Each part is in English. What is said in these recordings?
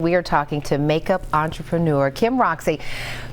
We are talking to makeup entrepreneur Kim Roxie,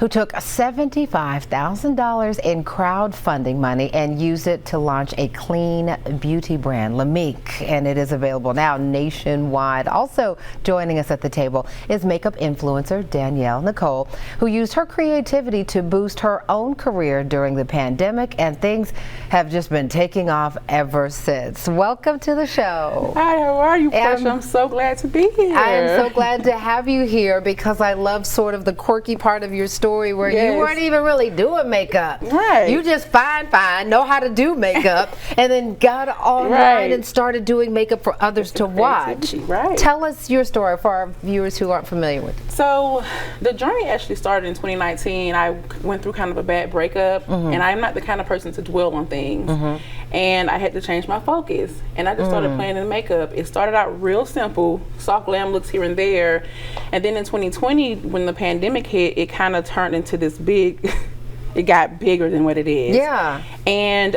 who took $75,000 in crowdfunding money and used it to launch a clean beauty brand, Lamik, and it is available now nationwide. Also joining us at the table is makeup influencer Danielle Nekole, who used her creativity to boost her own career during the pandemic, and things have just been taking off ever since. Welcome to the show. Hi, how are you, Portia? I'm so glad to be here. I am so glad to have you here because I love sort of the quirky part of your story where you weren't even really doing makeup. Right. You just fine, know how to do makeup, and then got online and started doing makeup for others to watch. Right. Tell us your story for our viewers who aren't familiar with it. So the journey actually started in 2019. I went through kind of a bad breakup, and I'm not the kind of person to dwell on things. And I had to change my focus, and I just started playing in makeup. It started out real simple, soft glam looks here and there, and then in 2020, when the pandemic hit, it kind of turned into this big. It got bigger than what it is. Yeah. And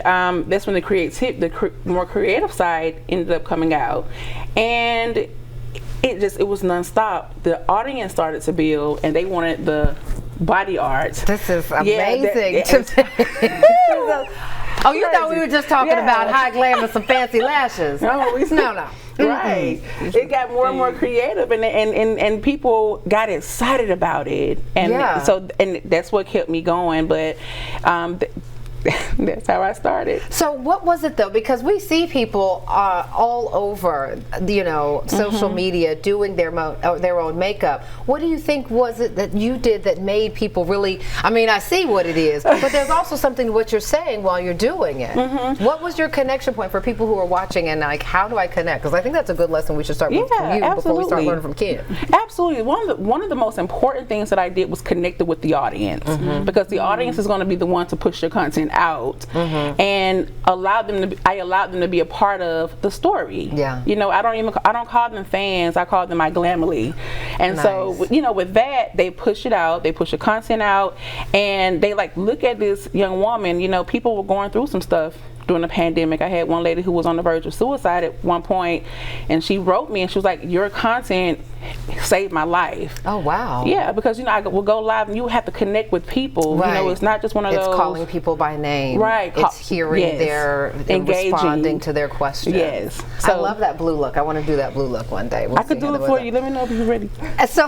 that's when the more creative side ended up coming out, and it was nonstop. The audience started to build, and they wanted the body art. This is amazing to me. Oh, you thought we were just talking about high glam and some fancy lashes? No. Right. It got more and more creative, and people got excited about it, and so that's what kept me going. But that's how I started. So what was it though? Because we see people all over, social media doing their own makeup. What do you think was it that you did that made people really? I mean, I see what it is, but there's also something to what you're saying while you're doing it. What was your connection point for people who are watching, and like, how do I connect? Because I think that's a good lesson we should start with from you before we start learning from Kim. Absolutely. One of the most important things that I did was connected with the audience, because the audience is going to be the one to push your content out and allow them to be a part of the story. I don't call them fans, I call them my glamily. And so with that, they push it out, they push the content out, and they look at this young woman. People were going through some stuff during the pandemic. I had one lady who was on the verge of suicide at one point, and she wrote me and she was like, your content saved my life. Oh, wow. Yeah, because I will go live and you have to connect with people. Right. It's not just one of those. It's calling people by name. Right. It's hearing their engaging, responding to their questions. Yes. So, I love that blue look. I want to do that blue look one day. I could do it for you. Let me know if you're ready. So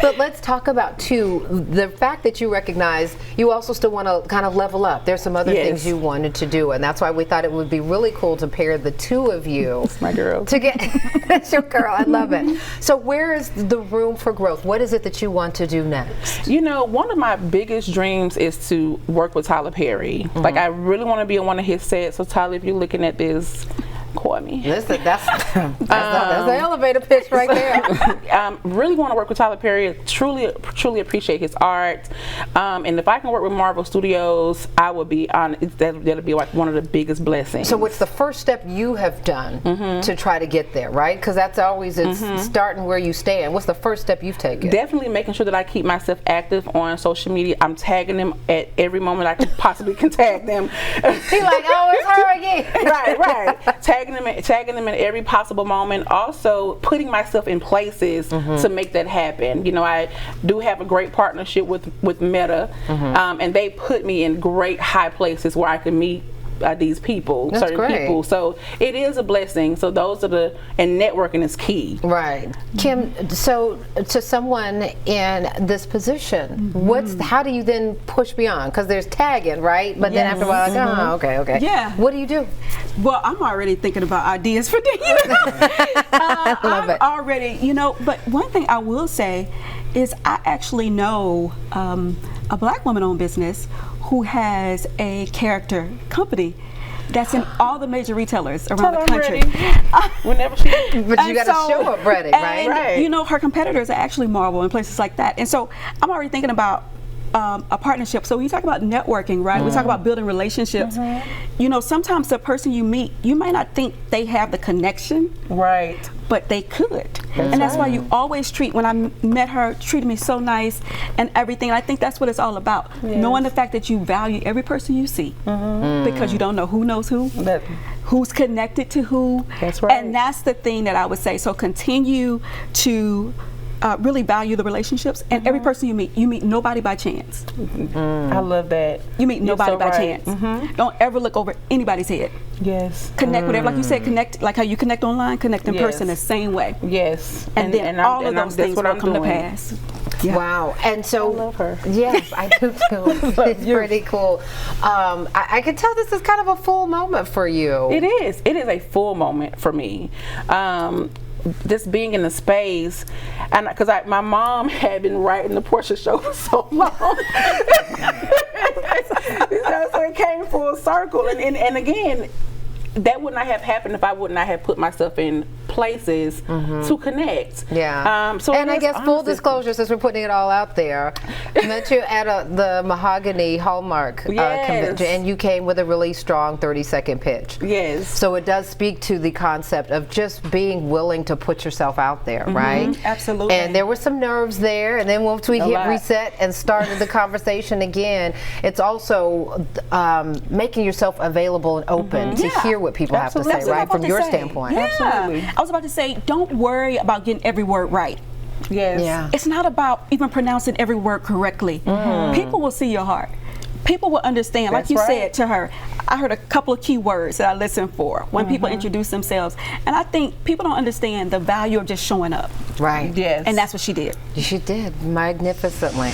but let's talk about too the fact that you recognize you also still want to kind of level up. There's some other things you wanted to do, and that's why we thought it would be really cool to pair the two of you. That's my girl. To get that's your girl. I love it. So where is the room for growth? What is it that you want to do next? One of my biggest dreams is to work with Tyler Perry. I really want to be on one of his sets. So Tyler, if you're looking at this, call me. Listen, that's the elevator pitch right there. Really want to work with Tyler Perry. Truly appreciate his art. And if I can work with Marvel Studios, I would be on. That'll be one of the biggest blessings. So what's the first step you have done to try to get there, right? Because that's always starting where you stand. What's the first step you've taken? Definitely making sure that I keep myself active on social media. I'm tagging them at every moment I possibly can tag them. He's like, oh, it's her again. Right. Tagging them in every possible moment. Also putting myself in places to make that happen. I do have a great partnership with Meta, and they put me in great high places where I can meet these people, people. So it is a blessing. So and networking is key. Right. Kim, so to someone in this position, how do you then push beyond? Because there's tagging, right? But then after a while, okay. Yeah. What do you do? Well, I'm already thinking about ideas for the I'm already, but one thing I will say is I actually know a black woman-owned business who has a character company that's in all the major retailers around the country. But you got to show up ready, right? Right. Her competitors are actually Marvel and places like that. And so I'm already thinking about a partnership. So when you talk about networking, right? We talk about building relationships. Sometimes the person you meet, you might not think they have the connection. Right. But they could. And that's why you always when I met her, treated me so nice and everything. And I think that's what it's all about. Knowing the fact that you value every person you see. Because you don't know who knows who who's connected to who. That's right. And that's the thing that I would say. So continue to really value the relationships, and every person you meet nobody by chance. I love that. You meet nobody so by right. chance. Don't ever look over anybody's head. Yes. Connect with like you said, connect like how you connect online, connect in Yes. person the same way. Yes. And then all of those things will come to pass. Yeah. Wow. And so, I love her. Yes, I do too. It's pretty cool. I can tell this is kind of a full moment for you. It is. It is a full moment for me. Just being in the space, and because my mom had been writing the Portia show for so long, so it came full circle. And again, that would not have happened if I would not have put myself in places to connect. Yeah. And I guess full disclosure, since we're putting it all out there, I met you at the Mahogany Hallmark convention, and you came with a really strong 30-second pitch. Yes. So it does speak to the concept of just being willing to put yourself out there, right? Absolutely. And there were some nerves there, and then once we hit lot. reset and started the conversation again, it's also making yourself available and open to hear what people have to say, Absolutely. right, from your say. standpoint. Yeah. Absolutely. I was about to say, don't worry about getting every word right. Yes. Yeah. It's not about even pronouncing every word correctly. People will see your heart. People will understand. Like That's you right. said to her, I heard a couple of key words that I listened for when people introduce themselves. And I think people don't understand the value of just showing up. Right. Yes. And that's what she did. She did magnificently.